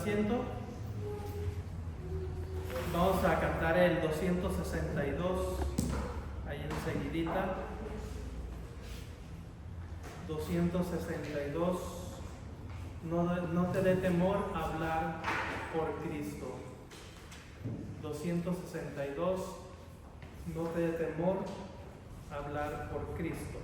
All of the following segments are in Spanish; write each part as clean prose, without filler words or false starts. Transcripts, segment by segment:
asiento. Vamos a cantar el 262, ahí enseguidita. 262. No te dé temor hablar por Cristo. 262. No te dé temor hablar por Cristo.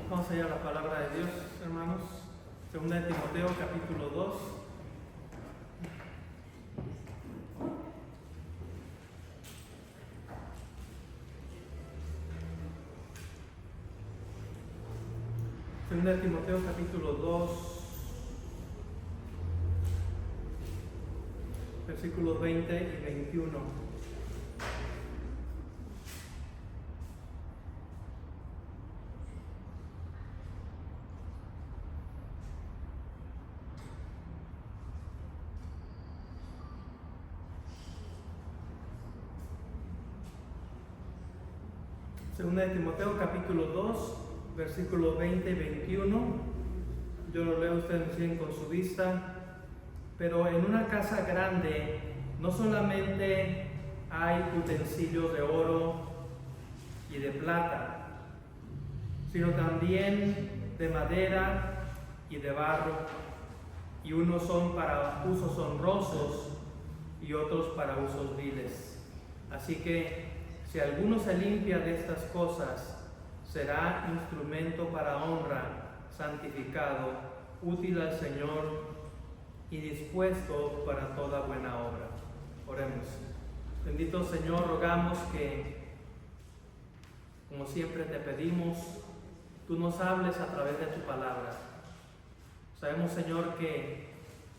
Vamos allá a la palabra de Dios, hermanos. Segunda de Timoteo, capítulo 2. Segunda de Timoteo, capítulo 2, versículos 20 y 21. Segunda de Timoteo, capítulo 2, versículos 20 y 21. Yo lo leo, ustedes me siguen con su vista. Pero en una casa grande no solamente hay utensilios de oro y de plata, sino también de madera y de barro, y unos son para usos honrosos y otros para usos viles. Así que si alguno se limpia de estas cosas, será instrumento para honra, santificado, útil al Señor y dispuesto para toda buena obra. Oremos. Bendito Señor, rogamos que, como siempre te pedimos, tú nos hables a través de tu palabra. Sabemos, Señor, que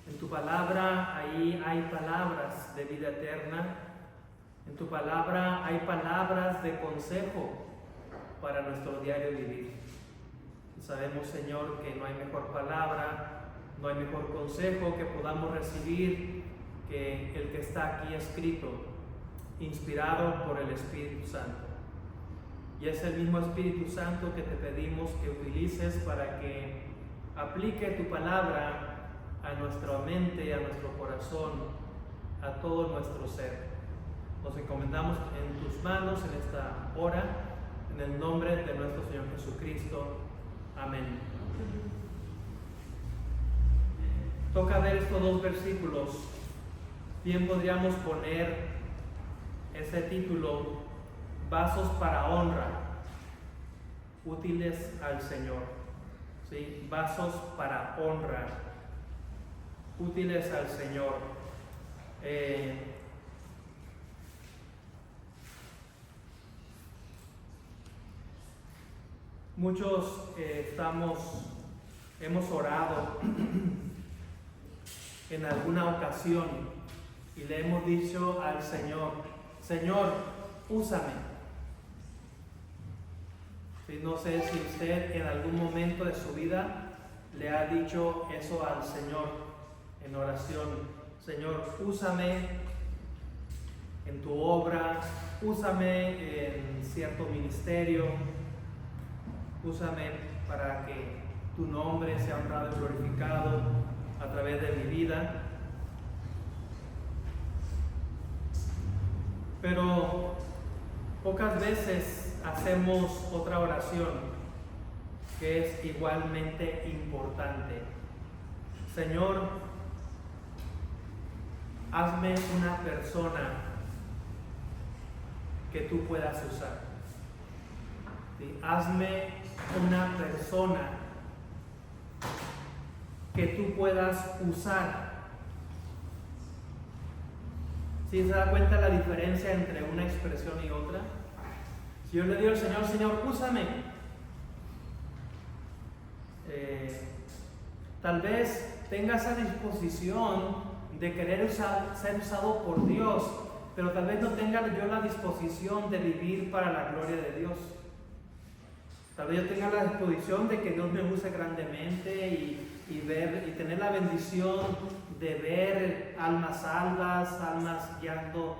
en tu palabra ahí hay palabras de vida eterna. En tu palabra hay palabras de consejo para nuestro diario vivir. Sabemos, Señor, que no hay mejor palabra, no hay mejor consejo que podamos recibir que el que está aquí escrito, inspirado por el Espíritu Santo. Y es el mismo Espíritu Santo que te pedimos que utilices para que aplique tu palabra a nuestra mente, a nuestro corazón, a todo nuestro ser. Nos encomendamos en tus manos en esta hora, en el nombre de nuestro Señor Jesucristo. Amén. Toca ver estos dos versículos. Bien podríamos poner ese título: vasos para honra, útiles al Señor. ¿Sí? Vasos para honra, útiles al Señor. Muchos hemos orado en alguna ocasión y le hemos dicho al Señor: Señor, úsame. Sí, no sé si usted en algún momento de su vida le ha dicho eso al Señor en oración: Señor, úsame en tu obra, úsame en cierto ministerio, úsame para que tu nombre sea honrado y glorificado a través de mi vida. Pero pocas veces hacemos otra oración que es igualmente importante: Señor, hazme una persona que tú puedas usar. ¿Sí? Hazme una persona que tú puedas usar. ¿Sí se da cuenta la diferencia entre una expresión y otra? Si yo le digo al Señor: Señor, úsame, tal vez tenga esa disposición de querer ser usado por Dios, pero tal vez no tenga yo la disposición de vivir para la gloria de Dios. Tal vez yo tenga la disposición de que Dios me use grandemente y tener la bendición de ver almas salvas, almas guiando,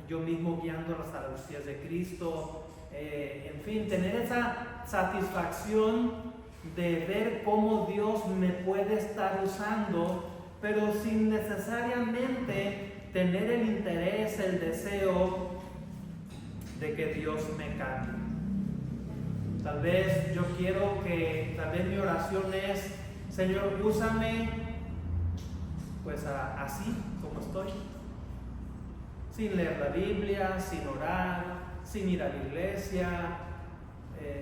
yo mismo guiándolas a los pies de Cristo. En fin, tener esa satisfacción de ver cómo Dios me puede estar usando, pero sin necesariamente tener el interés, el deseo de que Dios me cambie. Tal vez mi oración es: Señor, úsame pues así como estoy, sin leer la Biblia, sin orar, sin ir a la iglesia,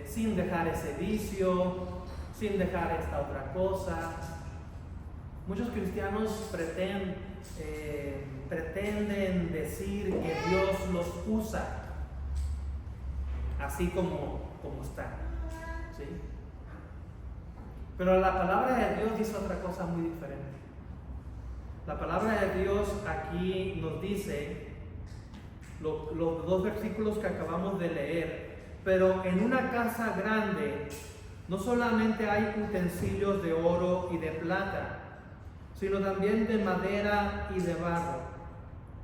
sin dejar ese vicio, sin dejar esta otra cosa. Muchos cristianos pretenden decir que Dios los usa así como están, ¿sí? Pero la palabra de Dios dice otra cosa muy diferente. La palabra de Dios aquí nos dice, los dos versículos que acabamos de leer: pero en una casa grande no solamente hay utensilios de oro y de plata, sino también de madera y de barro,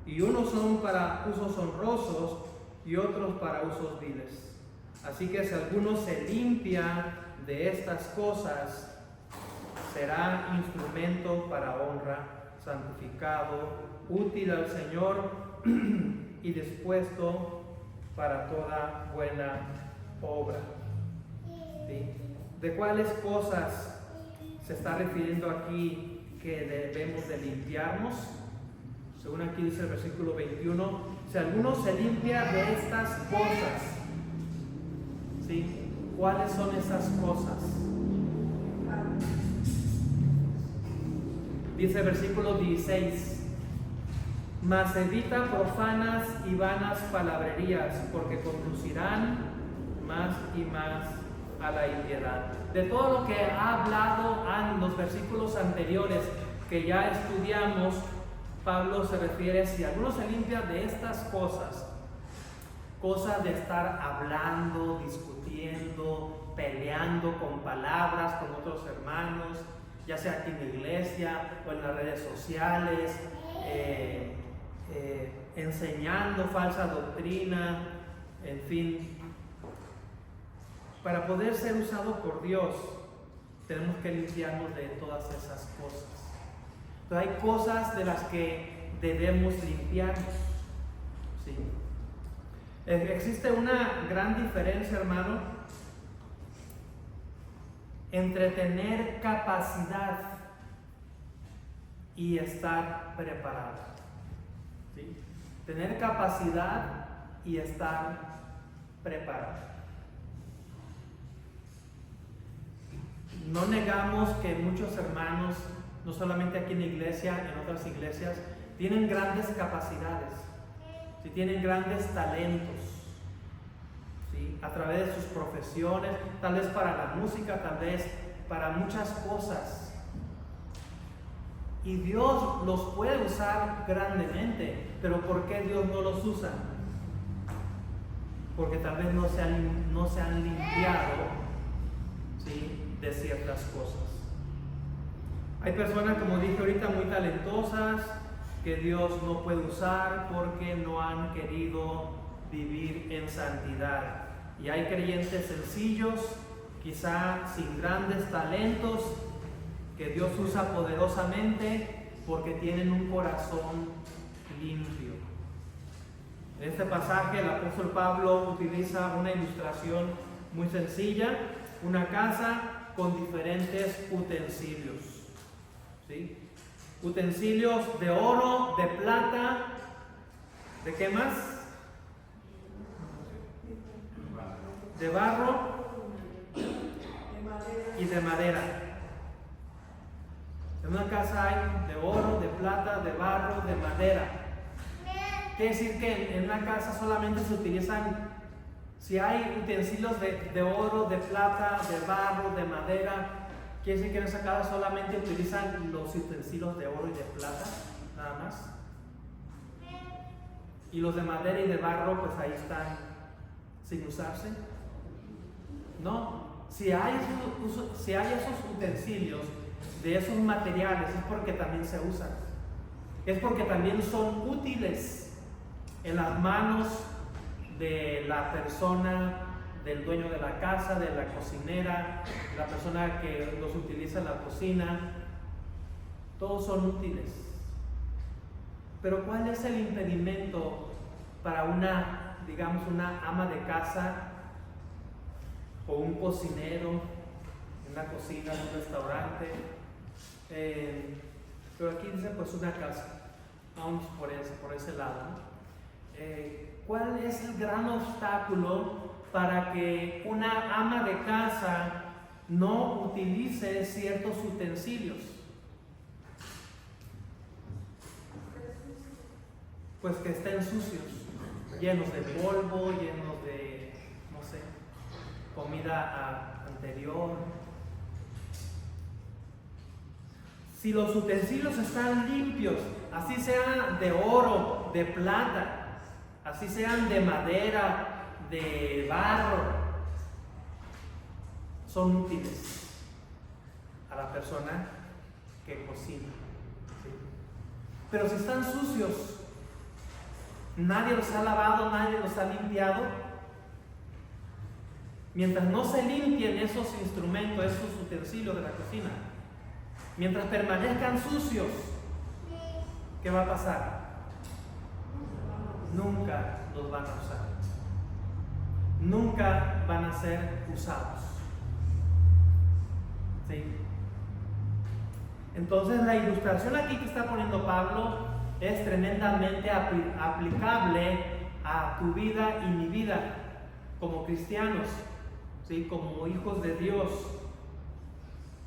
y unos son para usos honrosos y otros para usos viles. Así que si alguno se limpia de estas cosas, será instrumento para honra, santificado, útil al Señor y dispuesto para toda buena obra. ¿Sí? ¿De cuáles cosas se está refiriendo aquí que debemos de limpiarnos? Según aquí dice el versículo 21, si alguno se limpia de estas cosas, ¿sí? ¿Cuáles son esas cosas? Dice el versículo 16, mas evita profanas y vanas palabrerías, porque conducirán más y más a la impiedad. De todo lo que ha hablado en los versículos anteriores que ya estudiamos, Pablo se refiere, si alguno se limpia de estas cosas, cosas de estar hablando, discutiendo, peleando con palabras con otros hermanos, ya sea aquí en la iglesia o en las redes sociales, enseñando falsa doctrina, en fin. Para poder ser usado por Dios, tenemos que limpiarnos de todas esas cosas. Entonces, hay cosas de las que debemos limpiarnos. ¿Sí? Existe una gran diferencia, hermano, entre tener capacidad y estar preparado. ¿Sí? Tener capacidad y estar preparado. No negamos que muchos hermanos, no solamente aquí en la iglesia, en otras iglesias, tienen grandes capacidades, ¿sí? Tienen grandes talentos, ¿sí? A través de sus profesiones, tal vez para la música, tal vez para muchas cosas. Y Dios los puede usar grandemente, pero ¿por qué Dios no los usa? Porque tal vez no se han limpiado, ¿sí?, de ciertas cosas. Hay personas, como dije ahorita, muy talentosas que Dios no puede usar porque no han querido vivir en santidad. Y hay creyentes sencillos, quizá sin grandes talentos, que Dios usa poderosamente porque tienen un corazón limpio. En este pasaje el apóstol Pablo utiliza una ilustración muy sencilla, una casa con diferentes utensilios, ¿sí? Utensilios de oro, de plata, ¿de qué más? De barro y de madera. En una casa hay de oro, de plata, de barro, de madera. Quiere decir que en una casa solamente se utilizan, si hay utensilios de oro, de plata, de barro, de madera, quiere decir que en esa casa solamente utilizan los utensilios de oro y de plata, nada más. Y los de madera y de barro, pues ahí están sin usarse. No, si hay esos utensilios de esos materiales, es porque también se usan. Es porque también son útiles en las manos de la persona, del dueño de la casa, de la cocinera, de la persona que los utiliza en la cocina. Todos son útiles. Pero ¿cuál es el impedimento para una ama de casa o un cocinero en una cocina, en un restaurante? Pero aquí dice pues una casa. Vamos por ese lado, ¿no? ¿Cuál es el gran obstáculo para que una ama de casa no utilice ciertos utensilios? Pues que estén sucios, llenos de polvo, llenos de, no sé, comida anterior. Si los utensilios están limpios, así sean de oro, de plata, así sean de madera, de barro, son útiles a la persona que cocina, ¿sí? Pero si están sucios, nadie los ha lavado, nadie los ha limpiado, mientras no se limpien esos instrumentos, esos utensilios de la cocina, mientras permanezcan sucios, ¿qué va a pasar? Nunca los van a usar. nunca van a ser usados. ¿Sí? Entonces la ilustración aquí que está poniendo Pablo es tremendamente aplicable a tu vida y mi vida como cristianos, ¿sí? Como hijos de Dios.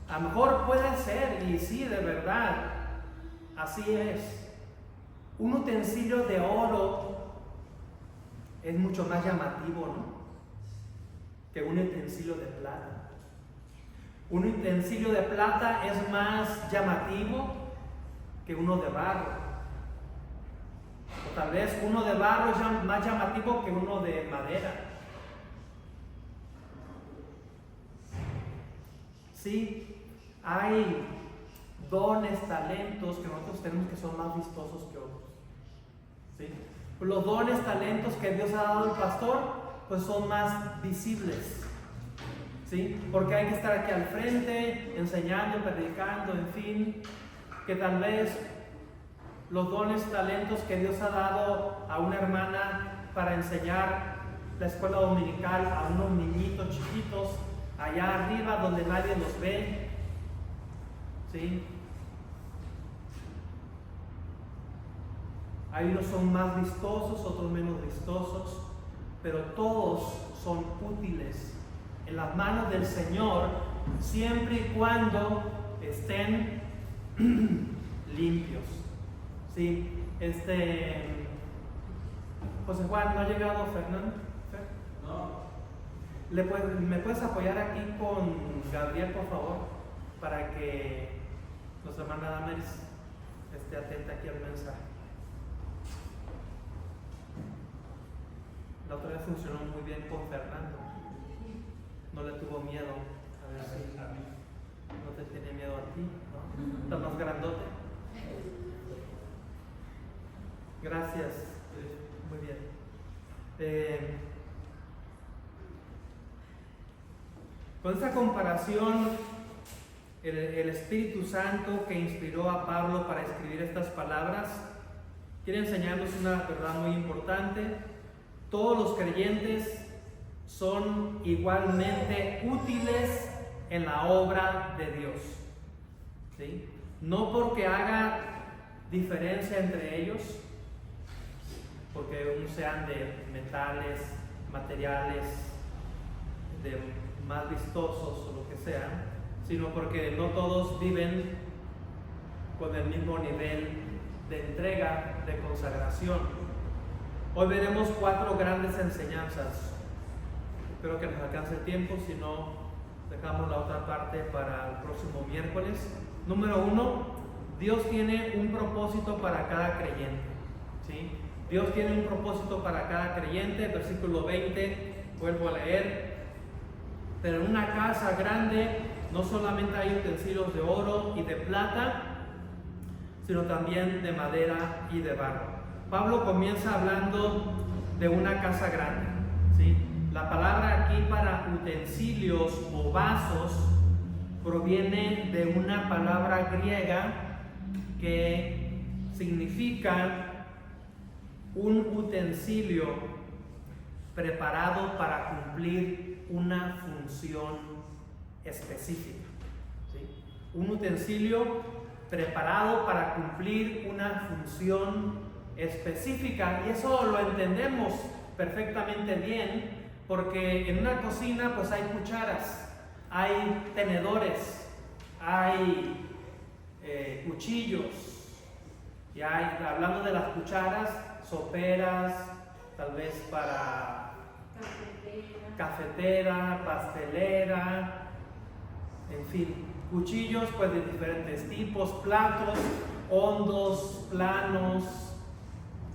A lo mejor puede ser, y sí, de verdad, así es. Un utensilio de oro es mucho más llamativo, ¿no?, que un utensilio de plata. Un utensilio de plata es más llamativo que uno de barro. O tal vez uno de barro es más llamativo que uno de madera. Sí, hay dones, talentos que nosotros tenemos que son más vistosos que otros. ¿Sí? Los dones, talentos que Dios ha dado al pastor, pues son más visibles. ¿Sí? Porque hay que estar aquí al frente, enseñando, predicando, en fin, que tal vez los dones, talentos que Dios ha dado a una hermana para enseñar la escuela dominical a unos niñitos chiquitos allá arriba donde nadie los ve, ¿sí? Hay unos son más vistosos, otros menos vistosos, pero todos son útiles en las manos del Señor, siempre y cuando estén limpios. ¿Sí? José Juan, ¿no ha llegado Fernando? No. ¿Me puedes apoyar aquí con Gabriel, por favor? Para que nuestra hermana Damaris esté atenta aquí al mensaje. La otra vez funcionó muy bien con Fernando. No le tuvo miedo. A ver si no te tiene miedo a ti, ¿no? ¿Estás más grandote? Gracias. Muy bien. Con esta comparación, el Espíritu Santo que inspiró a Pablo para escribir estas palabras quiere enseñarnos una verdad muy importante. Todos los creyentes son igualmente útiles en la obra de Dios. ¿Sí? No porque haga diferencia entre ellos, porque unos sean de metales, materiales, de más vistosos o lo que sea, sino porque no todos viven con el mismo nivel de entrega, de consagración. Hoy veremos 4 grandes enseñanzas. Espero que nos alcance el tiempo, si no, dejamos la otra parte para el próximo miércoles. Número 1, Dios tiene un propósito para cada creyente. ¿Sí? Dios tiene un propósito para cada creyente. Versículo 20, vuelvo a leer. Pero en una casa grande no solamente hay utensilios de oro y de plata, sino también de madera y de barro. Pablo comienza hablando de una casa grande. ¿Sí? La palabra aquí para utensilios o vasos proviene de una palabra griega que significa un utensilio preparado para cumplir una función específica. ¿Sí? Un utensilio preparado para cumplir una función específica, y eso lo entendemos perfectamente bien porque en una cocina pues hay cucharas, hay tenedores, hay cuchillos, y hay, hablando de las cucharas, soperas, tal vez para cafetera, pastelera, en fin, cuchillos pues de diferentes tipos, platos hondos, planos,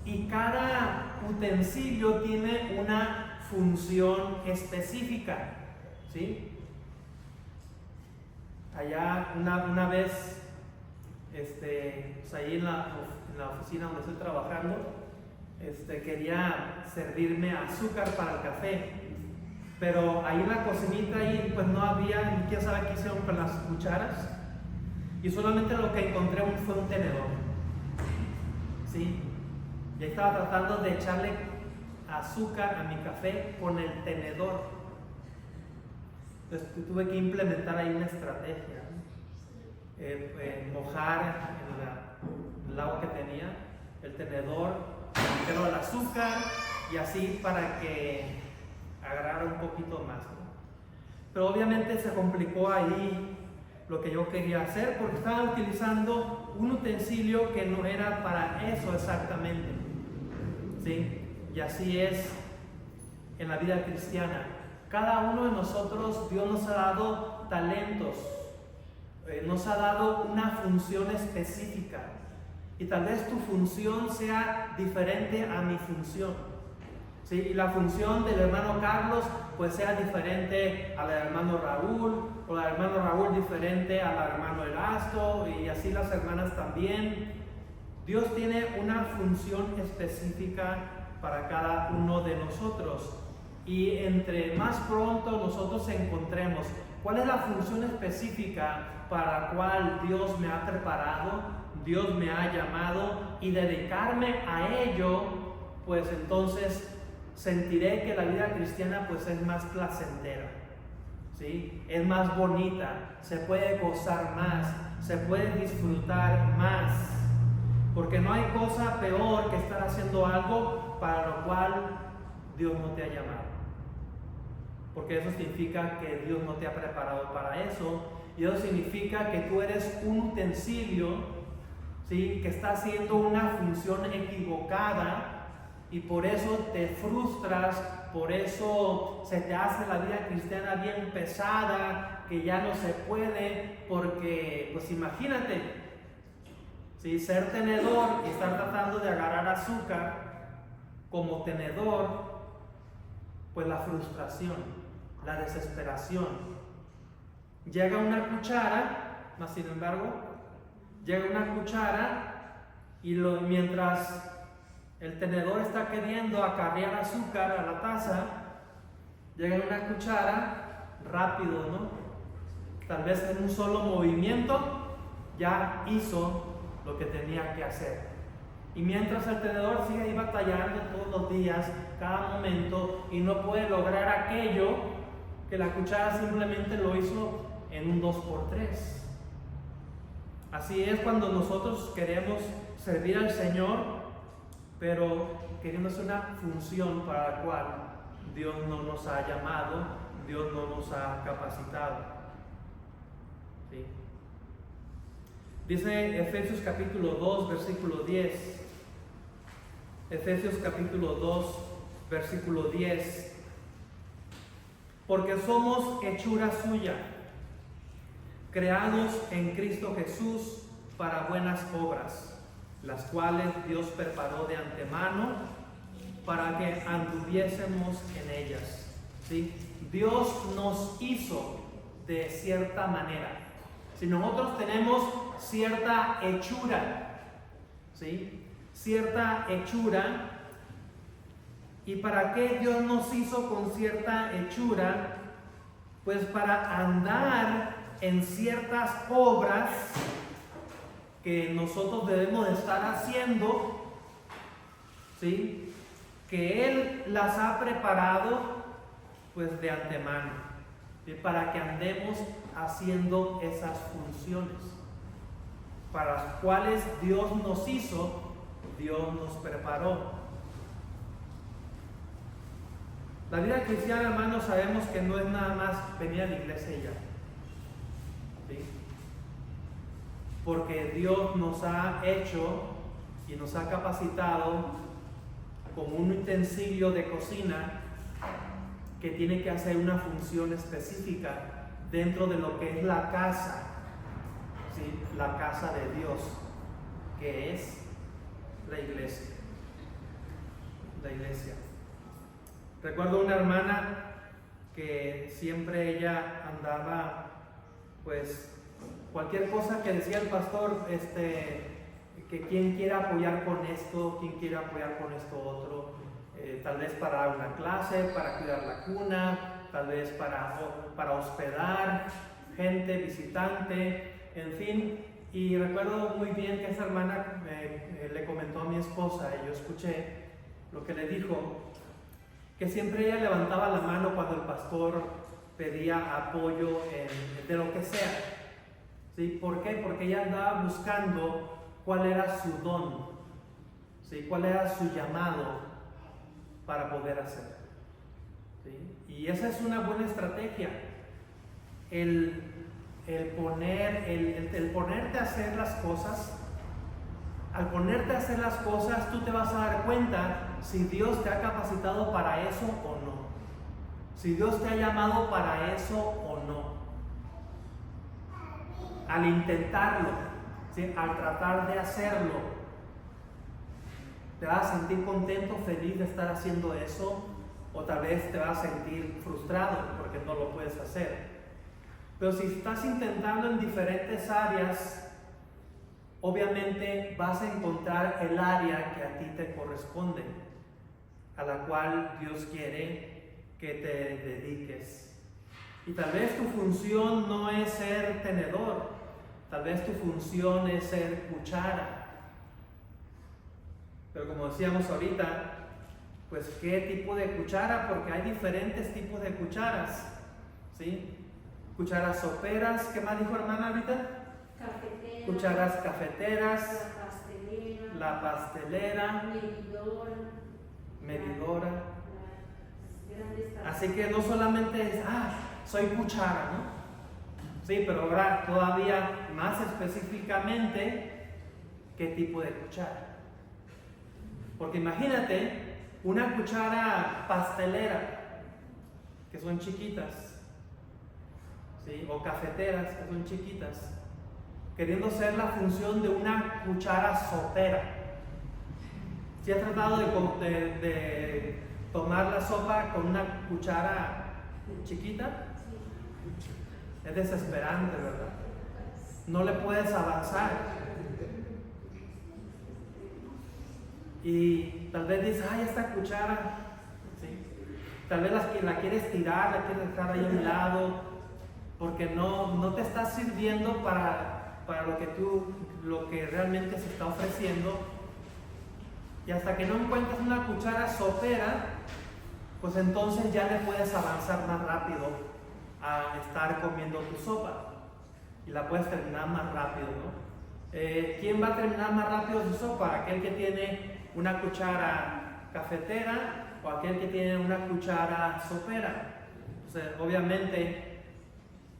y cada utensilio tiene una función específica. ¿Sí? Allá una vez, pues ahí en la oficina donde estoy trabajando, quería servirme azúcar para el café, pero ahí en la cocinita ahí pues no había, ni quién sabe qué hicieron con las cucharas, y solamente lo que encontré fue un tenedor. ¿Sí? Y estaba tratando de echarle azúcar a mi café con el tenedor. Entonces tuve que implementar ahí una estrategia, mojar en el agua que tenía el tenedor, meterlo al azúcar y así para que agarrara un poquito más, ¿no? Pero obviamente se complicó ahí lo que yo quería hacer porque estaba utilizando un utensilio que no era para eso exactamente, ¿sí? Y así es en la vida cristiana. Cada uno de nosotros, Dios nos ha dado talentos, nos ha dado una función específica. Y tal vez tu función sea diferente a mi función, ¿sí? Y la función del hermano Carlos pues sea diferente a la del hermano Raúl, o la del hermano Raúl diferente a la del hermano Erasto, y así las hermanas también. Dios tiene una función específica para cada uno de nosotros. Y entre más pronto nosotros encontremos cuál es la función específica para la cual Dios me ha preparado, Dios me ha llamado, y dedicarme a ello, pues entonces sentiré que la vida cristiana pues es más placentera, ¿sí? Es más bonita, se puede gozar más, se puede disfrutar más, porque no hay cosa peor que estar haciendo algo para lo cual Dios no te ha llamado, porque eso significa que Dios no te ha preparado para eso, y eso significa que tú eres un utensilio, ¿sí? Que está haciendo una función equivocada, y por eso te frustras, por eso se te hace la vida cristiana bien pesada, que ya no se puede, porque pues imagínate, ¿sí? Ser tenedor y estar tratando de agarrar azúcar como tenedor, pues la frustración, la desesperación. Llega una cuchara, más sin embargo, llega una cuchara y mientras el tenedor está queriendo acarrear azúcar a la taza, llega una cuchara rápido, ¿no? Tal vez en un solo movimiento ya hizo lo que tenía que hacer. Y mientras el tenedor sigue ahí batallando todos los días, cada momento, y no puede lograr aquello que la cuchara simplemente lo hizo en un 2x3. Así es cuando nosotros queremos servir al Señor, pero queriendo hacer una función para la cual Dios no nos ha llamado, Dios no nos ha capacitado, ¿sí? Dice Efesios capítulo 2, versículo 10. Efesios capítulo 2, versículo 10. Porque somos hechura suya, creados en Cristo Jesús para buenas obras, las cuales Dios preparó de antemano para que anduviésemos en ellas, ¿sí? Dios nos hizo de cierta manera. Si nosotros tenemos cierta hechura, ¿sí? Cierta hechura. ¿Y para qué Dios nos hizo con cierta hechura? Pues para andar en ciertas obras que nosotros debemos de estar haciendo, ¿sí? Que Él las ha preparado pues de antemano, ¿sí? Para que andemos haciendo esas funciones para las cuales Dios nos hizo, Dios nos preparó. La vida cristiana, hermanos, sabemos que no es nada más venir a la iglesia y ya, ¿sí? Porque Dios nos ha hecho y nos ha capacitado como un utensilio de cocina que tiene que hacer una función específica dentro de lo que es la casa, ¿sí? La casa de Dios, que es la iglesia. La iglesia. Recuerdo una hermana que siempre ella andaba, pues, cualquier cosa que decía el pastor, que quien quiera apoyar con esto, quien quiera apoyar con esto otro, tal vez para dar una clase, para cuidar la cuna, tal vez para hospedar gente, visitante, en fin. Y recuerdo muy bien que esa hermana le comentó a mi esposa, y yo escuché lo que le dijo, que siempre ella levantaba la mano cuando el pastor pedía apoyo de lo que sea. ¿Sí? ¿Por qué? Porque ella andaba buscando cuál era su don, ¿sí? Cuál era su llamado para poder hacer. ¿Sí? Y esa es una buena estrategia, el ponerte a hacer las cosas. Al ponerte a hacer las cosas, tú te vas a dar cuenta si Dios te ha capacitado para eso o no, si Dios te ha llamado para eso o no. Al intentarlo, ¿sí? Al tratar de hacerlo, te vas a sentir contento, feliz de estar haciendo eso, o tal vez te vas a sentir frustrado porque no lo puedes hacer. Pero si estás intentando en diferentes áreas, obviamente vas a encontrar el área que a ti te corresponde, a la cual Dios quiere que te dediques. Y tal vez tu función no es ser tenedor, tal vez tu función es ser cuchara. Pero como decíamos ahorita, pues ¿qué tipo de cuchara? Porque hay diferentes tipos de cucharas, ¿sí? Cucharas soperas, ¿qué más dijo hermana ahorita? Cafetera, cucharas cafeteras, la pastelera, medidora. Las Así que no solamente es, soy cuchara, ¿no? Sí, pero ahora todavía más específicamente, ¿qué tipo de cuchara? Porque imagínate una cuchara pastelera, que son chiquitas, ¿sí? O cafeteras, que son chiquitas, queriendo ser la función de una cuchara sopera. ¿Sí has tratado de tomar la sopa con una cuchara chiquita? Es desesperante, ¿verdad? No le puedes avanzar. Y tal vez dices, esta cuchara, ¿sí? Tal vez la quieres tirar, la quieres dejar ahí a un lado, porque no te está sirviendo para lo que realmente se está ofreciendo. Y hasta que no encuentres una cuchara sopera, pues entonces ya le puedes avanzar más rápido a estar comiendo tu sopa y la puedes terminar más rápido, ¿no? ¿Quién va a terminar más rápido su sopa? ¿Aquel que tiene una cuchara cafetera o aquel que tiene una cuchara sopera? Entonces, obviamente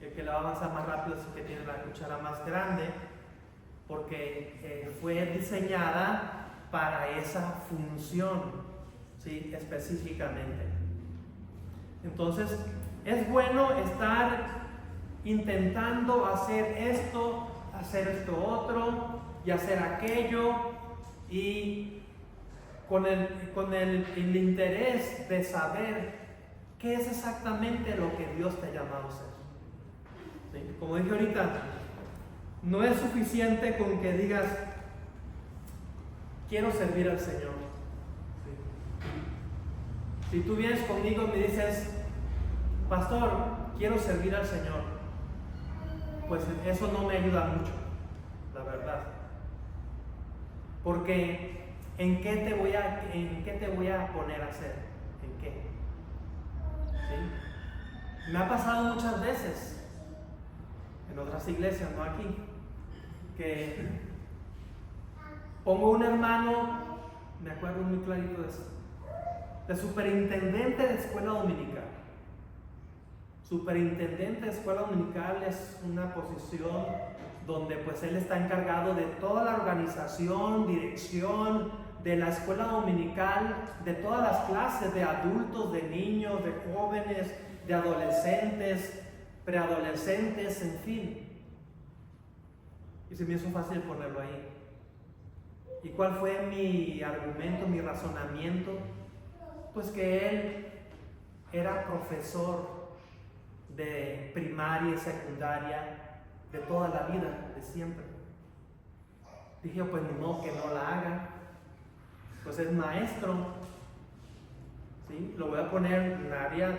el que la va a avanzar más rápido es el que tiene la cuchara más grande, porque fue diseñada para esa función, ¿sí? Específicamente. Entonces, es bueno estar intentando hacer esto otro y hacer aquello, y con el interés de saber qué es exactamente lo que Dios te ha llamado a hacer. ¿Sí? Como dije ahorita, no es suficiente con que digas, quiero servir al Señor. ¿Sí? Si tú vienes conmigo y me dices, pastor, quiero servir al Señor, pues eso no me ayuda mucho, la verdad. Porque ¿en qué te voy a poner a hacer? ¿En qué? ¿Sí? Me ha pasado muchas veces en otras iglesias, no aquí, que pongo un hermano, me acuerdo muy clarito de eso, de superintendente de escuela dominical. Superintendente de escuela dominical es una posición donde pues él está encargado de toda la organización, dirección de la escuela dominical, de todas las clases de adultos, de niños, de jóvenes, de adolescentes, preadolescentes, en fin. Y se me hizo fácil ponerlo ahí. ¿Y cuál fue mi argumento, mi razonamiento? Pues que él era profesor de primaria y secundaria de toda la vida, de siempre. Dije, pues ni modo que no la haga, pues es maestro, ¿sí? Lo voy a poner en un área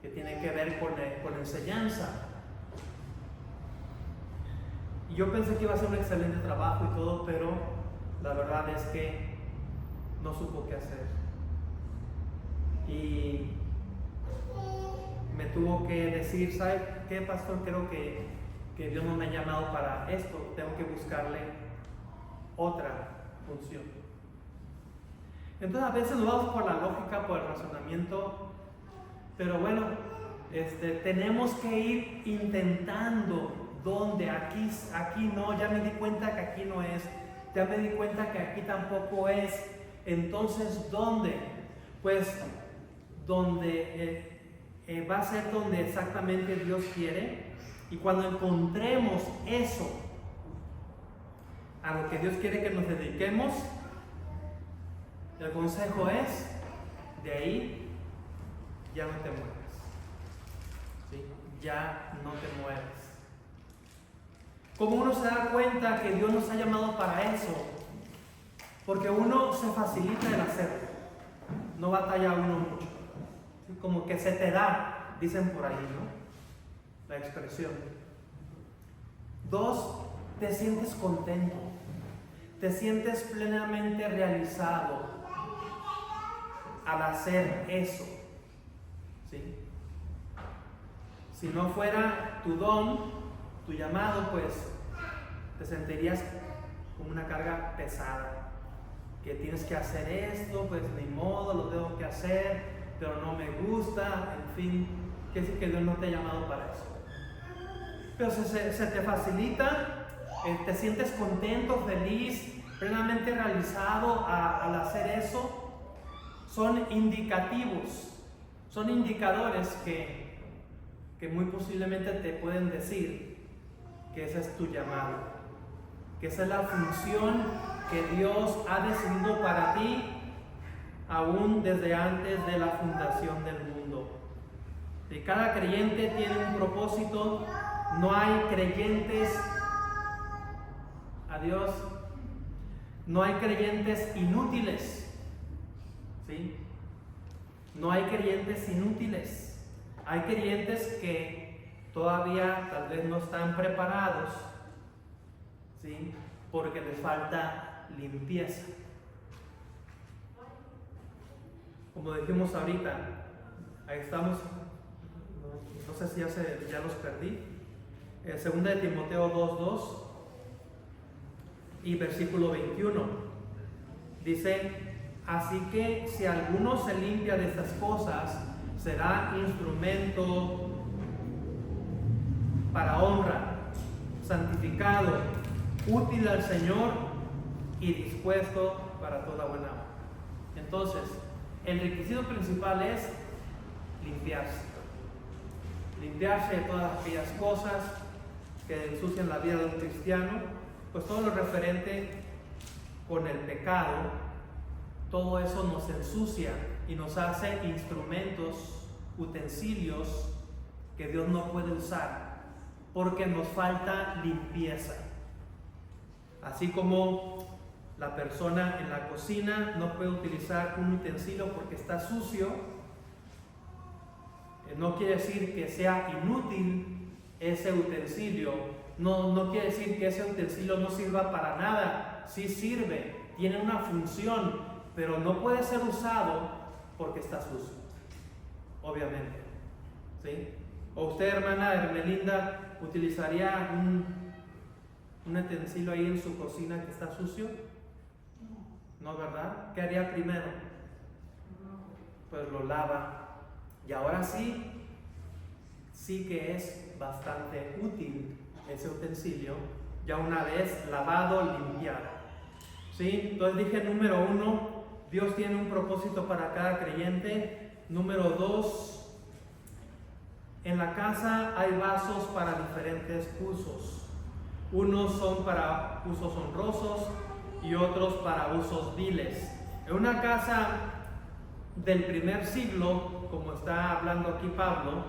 que tiene que ver con enseñanza. Y yo pensé que iba a ser un excelente trabajo y todo, pero la verdad es que no supo qué hacer. y me tuvo que decir, ¿sabe qué, pastor? Creo que Dios no me ha llamado para esto, tengo que buscarle otra función. Entonces a veces nos vamos por la lógica, por el razonamiento, pero bueno, tenemos que ir intentando. ¿Dónde? Aquí no, ya me di cuenta que aquí no es, ya me di cuenta que aquí tampoco es. Entonces, ¿dónde? Pues donde va a ser donde exactamente Dios quiere. Y cuando encontremos eso, a lo que Dios quiere que nos dediquemos, el consejo es, de ahí ya no te mueves, ¿sí? Ya no te mueves. Como uno se da cuenta que Dios nos ha llamado para eso, porque uno se facilita el hacerlo, no batalla uno mucho, ¿sí? Como que se te da, dicen por ahí, ¿no? La expresión. 2, te sientes contento, te sientes plenamente realizado al hacer eso, ¿sí? Si no fuera tu don, tu llamado, pues te sentirías como una carga pesada, que tienes que hacer esto, pues ni modo, lo tengo que hacer, pero no me gusta, en fin, quiere decir que Dios no te ha llamado para eso. Pero se te facilita, te sientes contento, feliz, plenamente realizado al hacer eso. Son indicativos, son indicadores que muy posiblemente te pueden decir que ese es tu llamado, que esa es la función que Dios ha decidido para ti, aún desde antes de la fundación del mundo. Y cada creyente tiene un propósito, no hay creyentes, adiós, no hay creyentes inútiles, ¿sí? No hay creyentes inútiles, hay creyentes que todavía tal vez no están preparados, ¿sí? Porque les falta limpieza. Como dijimos ahorita, ahí estamos, no sé si ya los perdí. 2 de Timoteo 2:2 y versículo 21 dice: así que si alguno se limpia de estas cosas, será instrumento para honra, santificado, útil al Señor y dispuesto para toda buena obra. Entonces, el requisito principal es limpiarse. Limpiarse de todas aquellas cosas que ensucian la vida de un cristiano, pues todo lo referente con el pecado, todo eso nos ensucia y nos hace instrumentos, utensilios que Dios no puede usar, porque nos falta limpieza. Así como la persona en la cocina no puede utilizar un utensilio porque está sucio, no quiere decir que sea inútil ese utensilio, no quiere decir que ese utensilio no sirva para nada, sí sirve, tiene una función, pero no puede ser usado porque está sucio, obviamente, ¿sí? O usted, hermana Hermelinda, ¿utilizaría un utensilio ahí en su cocina que está sucio? No, ¿verdad? ¿Qué haría primero? Pues lo lava. Y ahora sí que es bastante útil ese utensilio, ya una vez lavado, limpiado. ¿Sí? Entonces dije, número 1, Dios tiene un propósito para cada creyente. Número 2, en la casa hay vasos para diferentes usos. Unos son para usos honrosos y otros para usos viles. En una casa del primer siglo, como está hablando aquí Pablo,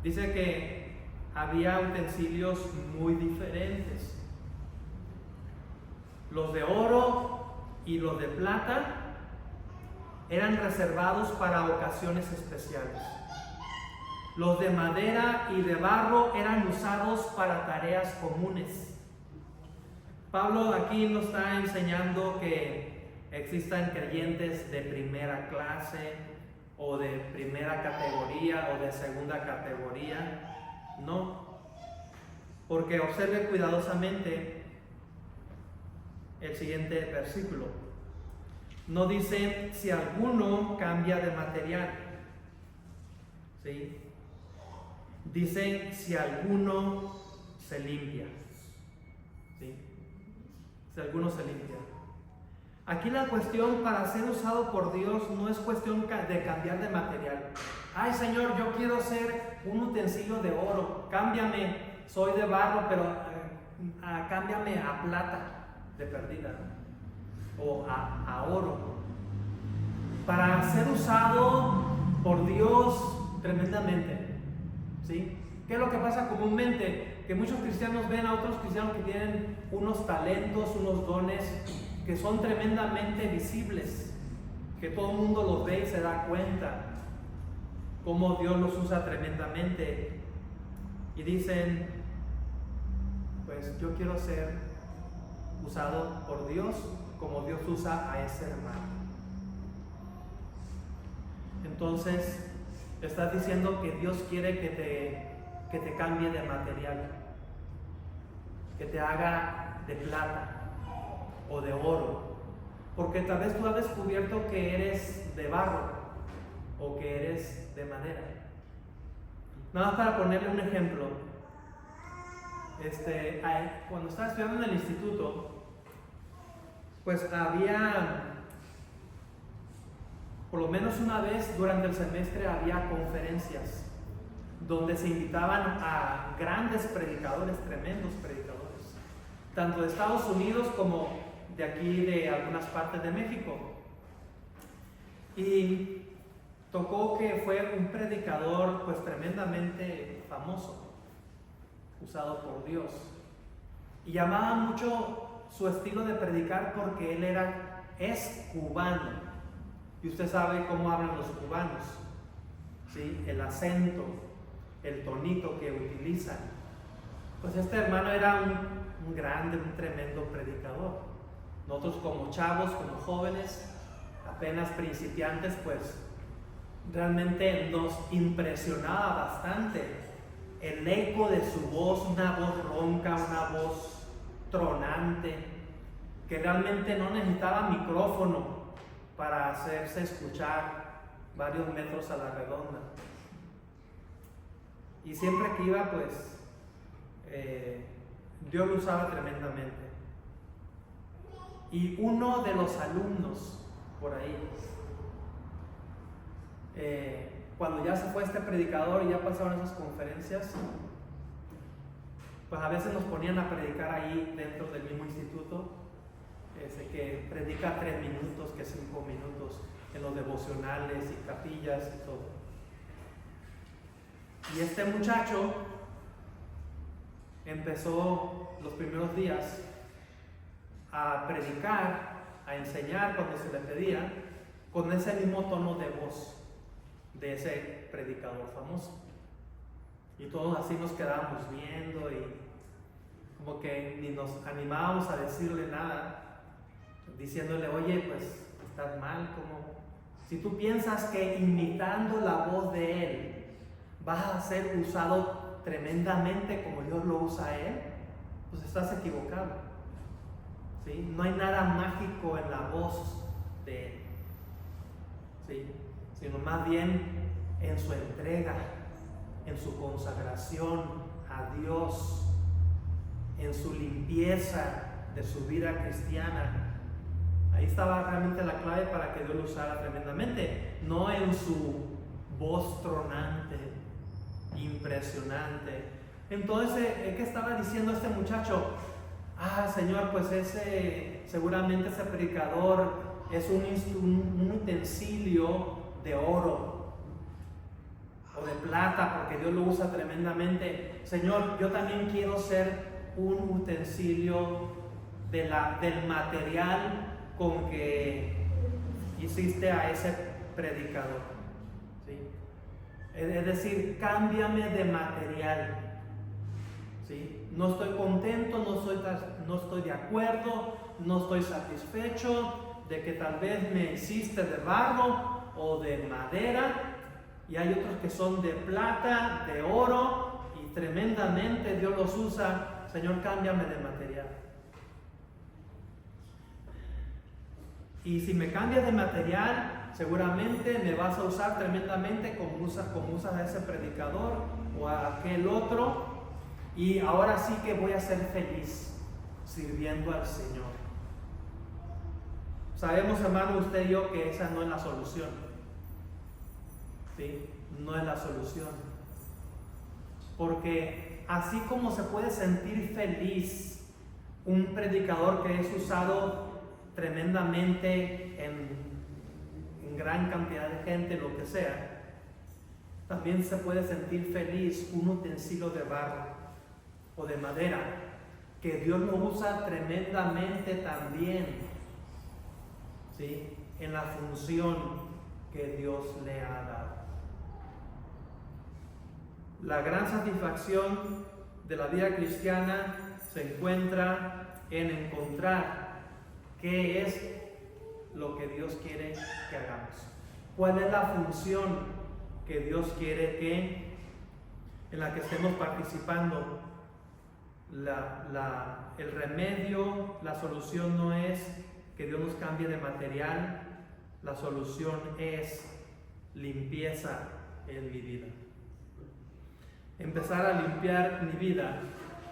dice que había utensilios muy diferentes. Los de oro y los de plata eran reservados para ocasiones especiales. Los de madera y de barro eran usados para tareas comunes. Pablo aquí nos está enseñando que existan creyentes de primera clase o de primera categoría o de segunda categoría. No. Porque observe cuidadosamente el siguiente versículo. No dice si alguno cambia de material. ¿Sí? Dice si alguno se limpia. ¿Sí? Si alguno se limpia. Aquí la cuestión para ser usado por Dios no es cuestión de cambiar de material. Ay, Señor, yo quiero ser un utensilio de oro. Cámbiame, soy de barro, pero cámbiame a plata de perdida, o a oro. Para ser usado por Dios tremendamente. ¿Sí? ¿Qué es lo que pasa comúnmente? Que muchos cristianos ven a otros cristianos que tienen unos talentos, unos dones que son tremendamente visibles, que todo el mundo los ve y se da cuenta cómo Dios los usa tremendamente, y dicen, pues yo quiero ser usado por Dios como Dios usa a ese hermano. Entonces estás diciendo que Dios quiere que te cambie de material, que te haga de plata o de oro, porque tal vez tú has descubierto que eres de barro o que eres de madera. Nada más para ponerle un ejemplo, cuando estaba estudiando en el instituto, pues había, por lo menos una vez durante el semestre, había conferencias donde se invitaban a grandes predicadores, tremendos predicadores, tanto de Estados Unidos como de aquí, de algunas partes de México. Y tocó que fue un predicador pues tremendamente famoso, usado por Dios, y llamaba mucho su estilo de predicar porque él es cubano, y usted sabe cómo hablan los cubanos, ¿sí? El acento, el tonito que utilizan. Pues este hermano era un grande, un tremendo predicador. Nosotros como chavos, como jóvenes, apenas principiantes, pues realmente nos impresionaba bastante el eco de su voz, una voz ronca, una voz tronante, que realmente no necesitaba micrófono para hacerse escuchar varios metros a la redonda. Y siempre que iba, pues Dios lo usaba tremendamente. Y uno de los alumnos por ahí, cuando ya se fue este predicador y ya pasaron esas conferencias, pues a veces nos ponían a predicar ahí dentro del mismo instituto, que predica 3 minutos, que 5 minutos en los devocionales y capillas y todo. Y este muchacho empezó los primeros días a predicar, a enseñar cuando se le pedía, con ese mismo tono de voz de ese predicador famoso. Y todos así nos quedábamos viendo y como que ni nos animábamos a decirle nada, diciéndole, oye, pues estás mal, como si tú piensas que imitando la voz de él vas a ser usado tremendamente como Dios lo usa a él, pues estás equivocado. ¿Sí? No hay nada mágico en la voz de él, ¿sí? Sino más bien en su entrega, en su consagración a Dios, en su limpieza de su vida cristiana. Ahí estaba realmente la clave para que Dios lo usara tremendamente, no en su voz tronante, impresionante. Entonces, ¿qué estaba diciendo este muchacho? Señor, pues seguramente ese predicador es un utensilio de oro o de plata, porque Dios lo usa tremendamente. Señor, yo también quiero ser un utensilio del material con que hiciste a ese predicador, ¿sí? Es decir, cámbiame de material, ¿sí? No estoy contento, no estoy de acuerdo, no estoy satisfecho de que tal vez me hiciste de barro o de madera, y hay otros que son de plata, de oro, y tremendamente Dios los usa. Señor, cámbiame de material. Y si me cambias de material, seguramente me vas a usar tremendamente como usas a ese predicador o a aquel otro. Y ahora sí que voy a ser feliz sirviendo al Señor. Sabemos, hermano, usted y yo, que esa no es la solución. ¿Sí? No es la solución. Porque así como se puede sentir feliz un predicador que es usado tremendamente en gran cantidad de gente, lo que sea, también se puede sentir feliz un utensilio de barro o de madera que Dios lo usa tremendamente también, ¿sí? En la función que Dios le ha dado. La gran satisfacción de la vida cristiana se encuentra en encontrar qué es lo que Dios quiere que hagamos. ¿Cuál es la función que Dios quiere en la que estemos participando? El remedio, la solución no es que Dios nos cambie de material, la solución es limpieza en mi vida. Empezar a limpiar mi vida,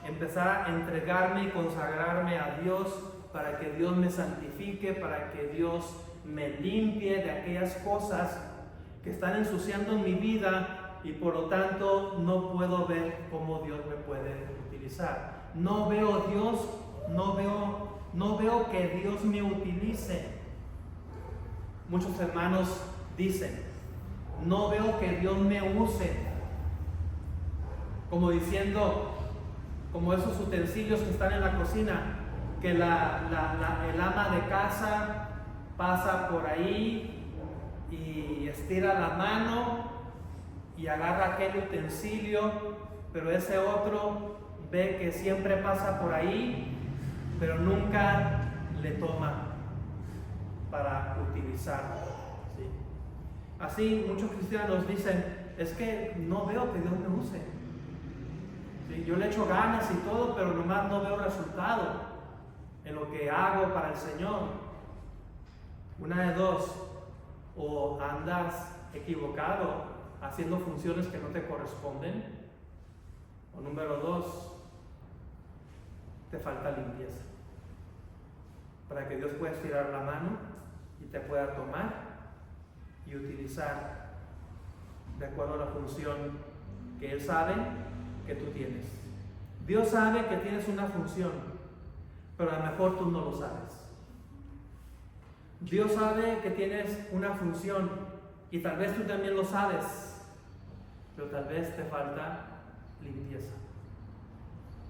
empezar a entregarme y consagrarme a Dios para que Dios me santifique, para que Dios me limpie de aquellas cosas que están ensuciando mi vida y por lo tanto no puedo ver cómo Dios me puede utilizar. No veo Dios, no veo que Dios me utilice. Muchos hermanos dicen, no veo que Dios me use. Como diciendo, como esos utensilios que están en la cocina, que el ama de casa pasa por ahí y estira la mano y agarra aquel utensilio, pero ese otro ve que siempre pasa por ahí, pero nunca le toma para utilizarlo. ¿Sí? Así muchos cristianos dicen, es que no veo que Dios me use. ¿Sí? Yo le echo ganas y todo, pero nomás no veo resultado en lo que hago para el Señor. Una de dos, o andas equivocado haciendo funciones que no te corresponden, o número dos, te falta limpieza para que Dios pueda estirar la mano y te pueda tomar y utilizar de acuerdo a la función que Él sabe que tú tienes. Dios sabe que tienes una función, pero a lo mejor tú no lo sabes. Dios sabe que tienes una función y tal vez tú también lo sabes, pero tal vez te falta limpieza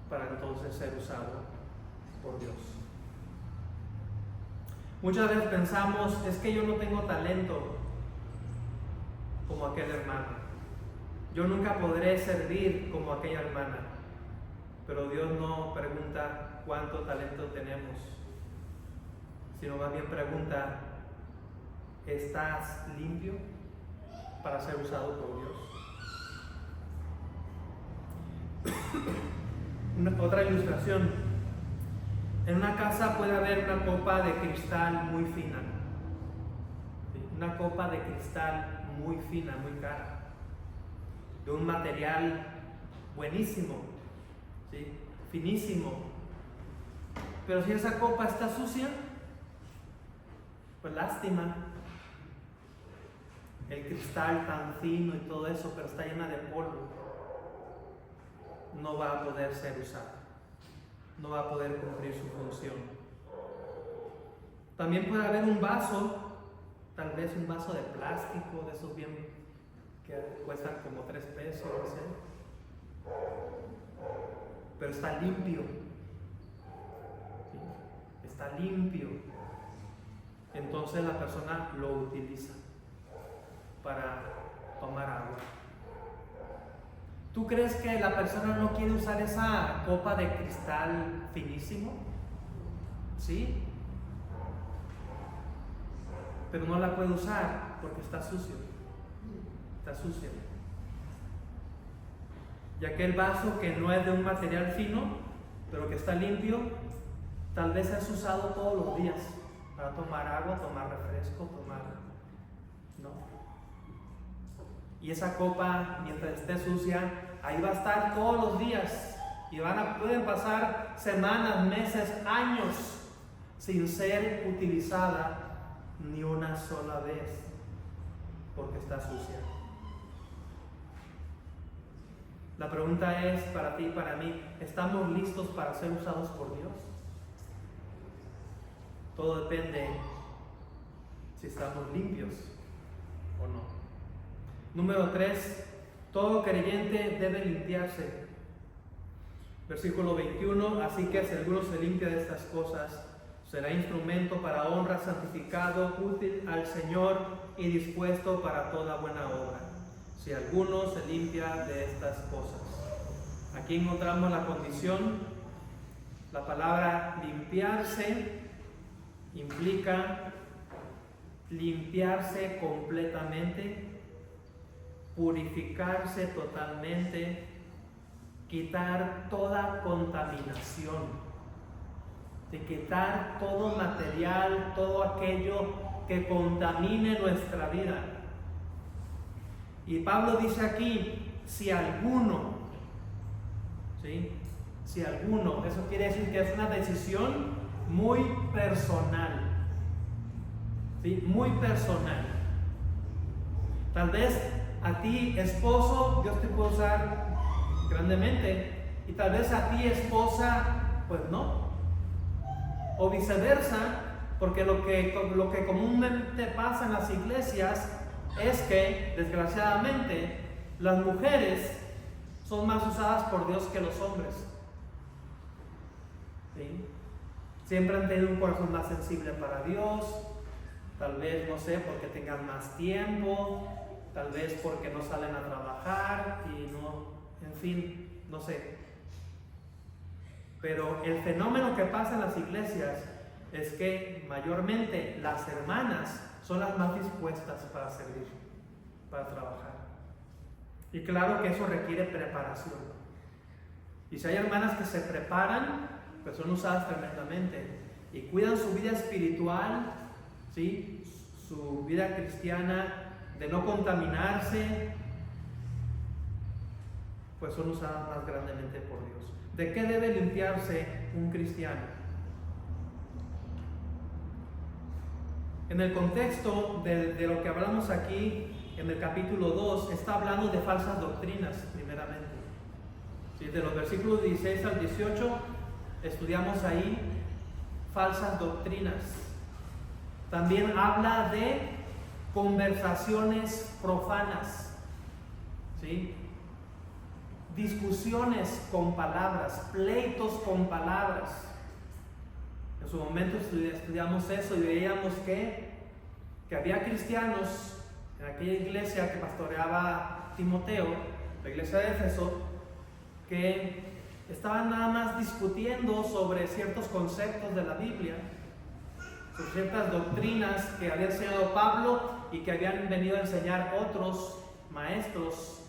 para entonces ser usado por Dios. Muchas veces pensamos, es que yo no tengo talento como aquel hermano. Yo nunca podré servir como aquella hermana. Pero Dios no pregunta cuánto talento tenemos, sino más bien pregunta, ¿estás limpio para ser usado por Dios? Otra ilustración. En una casa puede haber una copa de cristal muy fina. ¿Sí? Una copa de cristal muy fina, muy cara. De un material buenísimo. ¿Sí? Finísimo. Pero si esa copa está sucia, pues lástima. El cristal tan fino y todo eso, pero está llena de polvo, no va a poder ser usada, no va a poder cumplir su función. También puede haber un vaso, tal vez un vaso de plástico, de esos bien que cuestan como 3 pesos, no sé, pero está limpio. ¿Sí? Está limpio. Entonces la persona lo utiliza para tomar agua. ¿Tú crees que la persona no quiere usar esa copa de cristal finísimo? Sí, pero no la puede usar porque está sucio. Está sucio. Y aquel vaso que no es de un material fino, pero que está limpio, tal vez es usado todos los días para tomar agua, tomar refresco, ¿no? Y esa copa, mientras esté sucia, ahí va a estar todos los días. Y pueden pasar semanas, meses, años sin ser utilizada ni una sola vez, porque está sucia. La pregunta es para ti y para mí, ¿estamos listos para ser usados por Dios? Todo depende si estamos limpios o no. Número 3, todo creyente debe limpiarse. Versículo 21, así que si alguno se limpia de estas cosas, será instrumento para honra, santificado, útil al Señor y dispuesto para toda buena obra. Si alguno se limpia de estas cosas. Aquí encontramos la condición. La palabra limpiarse implica limpiarse completamente, purificarse totalmente, quitar toda contaminación, de quitar todo material, todo aquello que contamine nuestra vida. Y Pablo dice aquí, si alguno, ¿sí? Si alguno, eso quiere decir que es una decisión muy personal, ¿sí? Muy personal. Tal vez a ti, esposo, Dios te puede usar grandemente, y tal vez a ti, esposa, pues no, o viceversa, porque lo que comúnmente pasa en las iglesias es que, desgraciadamente, las mujeres son más usadas por Dios que los hombres, ¿sí? Siempre han tenido un corazón más sensible para Dios, tal vez, no sé, porque tengan más tiempo, tal vez porque no salen a trabajar y no, en fin, no sé. Pero el fenómeno que pasa en las iglesias es que mayormente las hermanas son las más dispuestas para servir, para trabajar. Y claro que eso requiere preparación. Y si hay hermanas que se preparan, pues son usadas tremendamente y cuidan su vida espiritual, ¿sí? Su vida cristiana, de no contaminarse, pues son usadas más grandemente por Dios. ¿De qué debe limpiarse un cristiano? En el contexto de lo que hablamos aquí, en el capítulo 2, está hablando de falsas doctrinas, primeramente. ¿Sí? De los versículos 16 al 18, estudiamos ahí falsas doctrinas. También habla de conversaciones profanas, ¿sí? Discusiones con palabras, pleitos con palabras. En su momento estudiamos eso y veíamos que había cristianos en aquella iglesia que pastoreaba Timoteo, la iglesia de Éfeso, que estaban nada más discutiendo sobre ciertos conceptos de la Biblia, sobre ciertas doctrinas que había enseñado Pablo y que habían venido a enseñar otros maestros,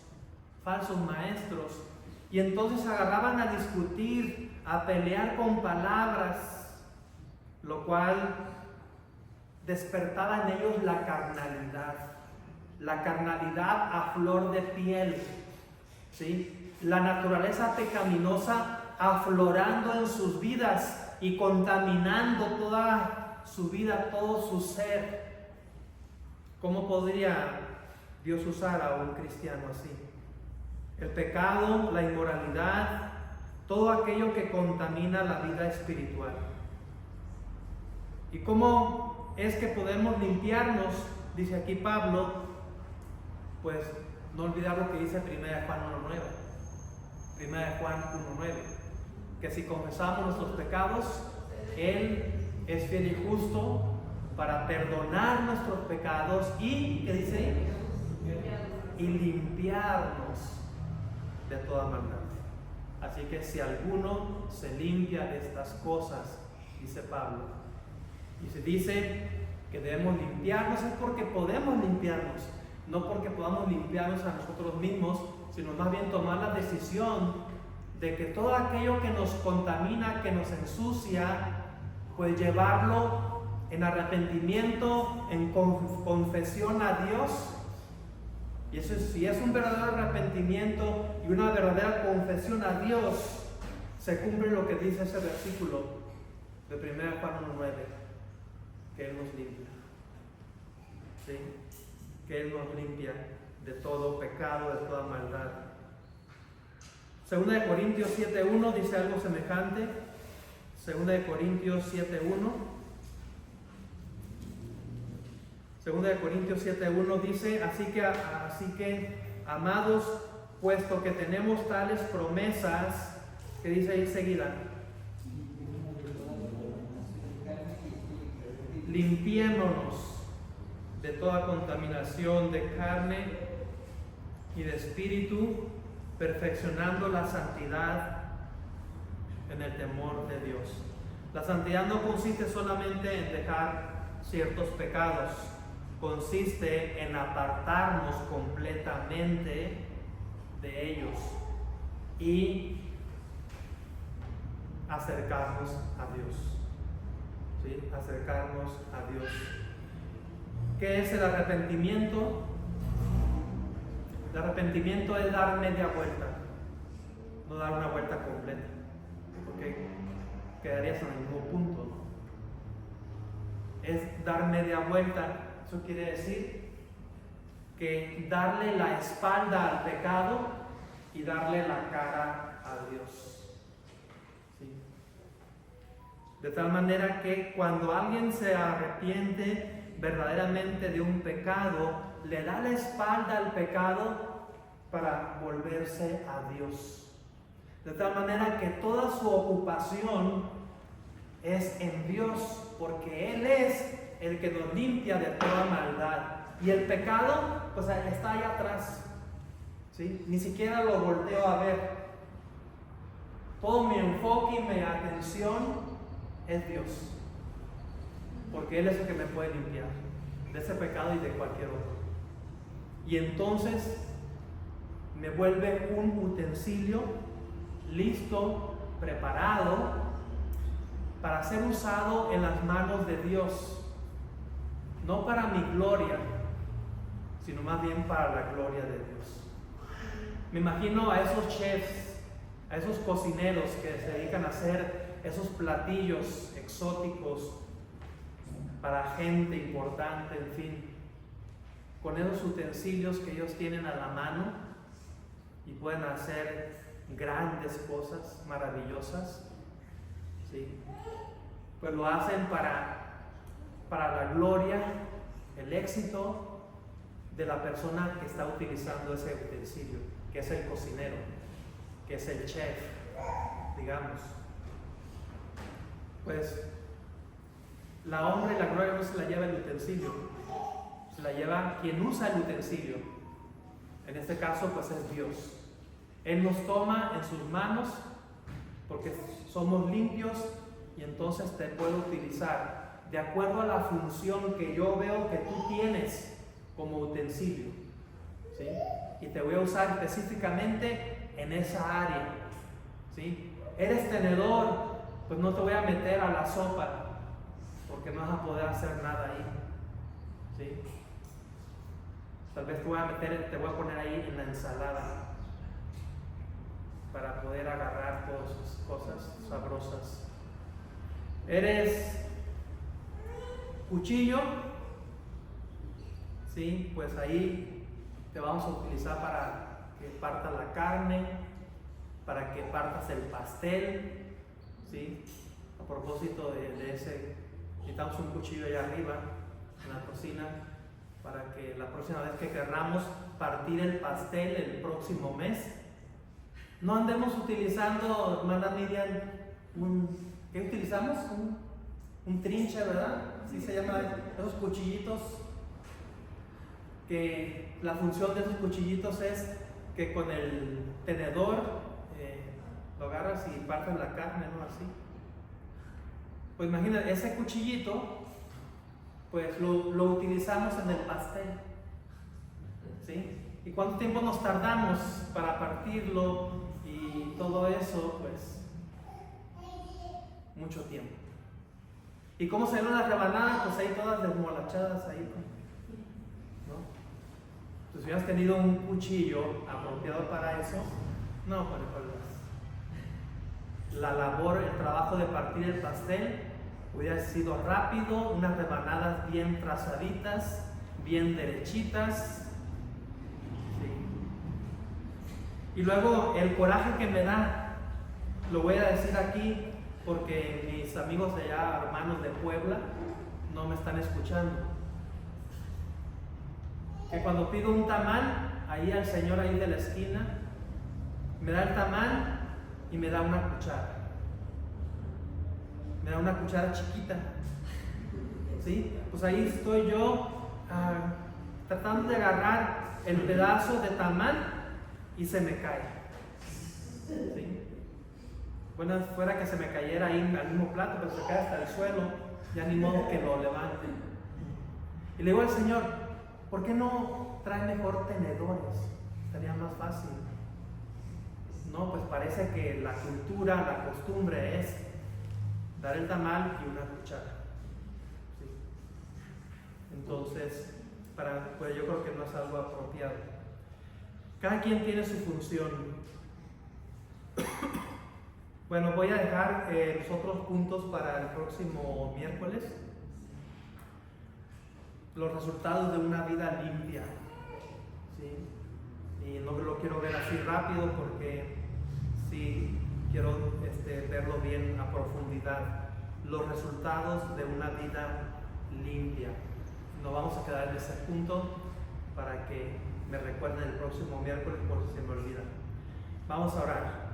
falsos maestros, y entonces agarraban a discutir, a pelear con palabras, lo cual despertaba en ellos la carnalidad a flor de piel, ¿sí? La naturaleza pecaminosa aflorando en sus vidas y contaminando toda su vida, todo su ser. ¿Cómo podría Dios usar a un cristiano así? El pecado, la inmoralidad, todo aquello que contamina la vida espiritual. ¿Y cómo es que podemos limpiarnos? Dice aquí Pablo, pues no olvidar lo que dice 1 Juan 1:9. 1 Juan 1:9, que si confesamos nuestros pecados, Él es fiel y justo para perdonar nuestros pecados y, ¿qué dice? Y limpiarnos de toda maldad. Así que si alguno se limpia de estas cosas, dice Pablo, y se dice que debemos limpiarnos, es porque podemos limpiarnos, no porque podamos limpiarnos a nosotros mismos, sino más bien tomar la decisión de que todo aquello que nos contamina, que nos ensucia, pues llevarlo en arrepentimiento, en confesión a Dios. Y eso si es un verdadero arrepentimiento y una verdadera confesión a Dios, se cumple lo que dice ese versículo de 1 Juan 1:9, que Él nos limpia, ¿sí? Que Él nos limpia de todo pecado, de toda maldad. 2 Corintios 7:1 dice algo semejante. 2 Corintios 7:1. 2 Corintios 7:1 dice, así que, amados, puesto que tenemos tales promesas, que dice ahí enseguida, limpiémonos de toda contaminación de carne y de espíritu, perfeccionando la santidad en el temor de Dios. La santidad no consiste solamente en dejar ciertos pecados, consiste en apartarnos completamente de ellos y acercarnos a Dios. ¿Sí? Acercarnos a Dios. ¿Qué es el arrepentimiento? El arrepentimiento es dar media vuelta, no dar una vuelta completa, porque quedarías en el mismo punto, ¿no? Es dar media vuelta. Eso quiere decir que darle la espalda al pecado y darle la cara a Dios. ¿Sí? De tal manera que cuando alguien se arrepiente verdaderamente de un pecado, le da la espalda al pecado para volverse a Dios. De tal manera que toda su ocupación es en Dios, porque Él es el que nos limpia de toda maldad. Y el pecado, pues está allá atrás, ¿sí? Ni siquiera lo volteo a ver. Todo mi enfoque y mi atención es Dios, porque Él es el que me puede limpiar de ese pecado y de cualquier otro. Y entonces me vuelve un utensilio listo, preparado para ser usado en las manos de Dios. No para mi gloria, sino más bien para la gloria de Dios. Me imagino a esos chefs, a esos cocineros que se dedican a hacer esos platillos exóticos para gente importante, en fin, con esos utensilios que ellos tienen a la mano y pueden hacer grandes cosas maravillosas, ¿sí? Pues lo hacen para la gloria, el éxito de la persona que está utilizando ese utensilio, que es el cocinero, que es el chef, digamos. Pues la honra y la gloria no se la lleva el utensilio, se la lleva quien usa el utensilio. En este caso, pues es Dios. Él nos toma en sus manos porque somos limpios y entonces te puedo utilizar de acuerdo a la función que yo veo que tú tienes como utensilio, ¿sí? Y te voy a usar específicamente en esa área, ¿sí? Eres tenedor, pues no te voy a meter a la sopa porque no vas a poder hacer nada ahí, ¿sí? Tal vez te voy a poner ahí en la ensalada para poder agarrar todas esas cosas sabrosas. Eres cuchillo, ¿sí? Pues ahí te vamos a utilizar para que partas la carne, para que partas el pastel, ¿sí? A propósito de ese, quitamos un cuchillo allá arriba en la cocina para que la próxima vez que querramos partir el pastel el próximo mes, no andemos utilizando, hermana Miriam, ¿qué utilizamos? Un trinche, ¿verdad? Así se llama, esos cuchillitos, que la función de esos cuchillitos es que con el tenedor lo agarras y partes la carne, ¿no? Así. Pues imagínate, ese cuchillito pues lo utilizamos en el pastel. ¿Sí? ¿Y cuánto tiempo nos tardamos para partirlo y todo eso? Pues mucho tiempo. ¿Y cómo se ven las rebanadas? Pues ahí todas desmolachadas ahí, ¿no? Entonces, si hubieras tenido un cuchillo apropiado para eso, no, pues la labor, el trabajo de partir el pastel hubiera sido rápido, unas rebanadas bien trazaditas, bien derechitas. Sí. Y luego el coraje que me da, lo voy a decir aquí porque mis amigos de allá, hermanos de Puebla, no me están escuchando. Que cuando pido un tamal, ahí al señor ahí de la esquina, me da el tamal y me da una cuchara. Me da una cuchara chiquita. ¿Sí? Pues ahí estoy yo tratando de agarrar el pedazo de tamal y se me cae. ¿Sí? Bueno, fuera que se me cayera ahí al mismo plato, pero se cae hasta el suelo, ya ni modo que lo levante. Y le digo al Señor, ¿por qué no trae mejor tenedores? Estaría más fácil. No, pues parece que la cultura, la costumbre es dar el tamal y una cuchara. ¿Sí? Entonces, pues yo creo que no es algo apropiado. Cada quien tiene su función. Bueno, voy a dejar los otros puntos para el próximo miércoles. Los resultados de una vida limpia. ¿Sí? Y no lo quiero ver así rápido porque sí quiero verlo bien a profundidad. Los resultados de una vida limpia. Nos vamos a quedar en ese punto para que me recuerden el próximo miércoles por si se me olvida. Vamos a orar.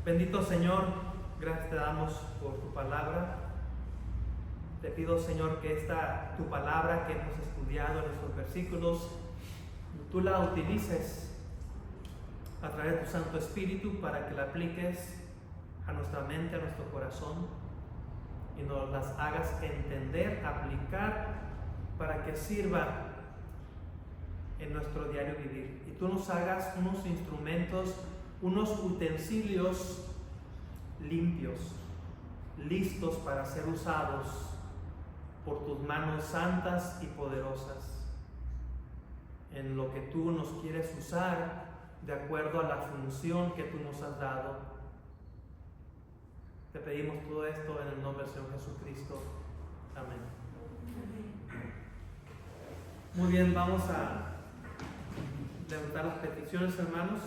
Bendito Señor, gracias te damos por tu palabra. Te pido, Señor, que tu palabra que hemos estudiado en estos versículos, tú la utilices a través de tu Santo Espíritu para que la apliques a nuestra mente, a nuestro corazón y nos las hagas entender, aplicar para que sirva en nuestro diario vivir. Y tú nos hagas unos instrumentos, unos utensilios limpios, listos para ser usados por tus manos santas y poderosas en lo que tú nos quieres usar de acuerdo a la función que tú nos has dado. Te pedimos todo esto en el nombre del Señor Jesucristo. Amén. Muy bien, vamos a levantar las peticiones, hermanos.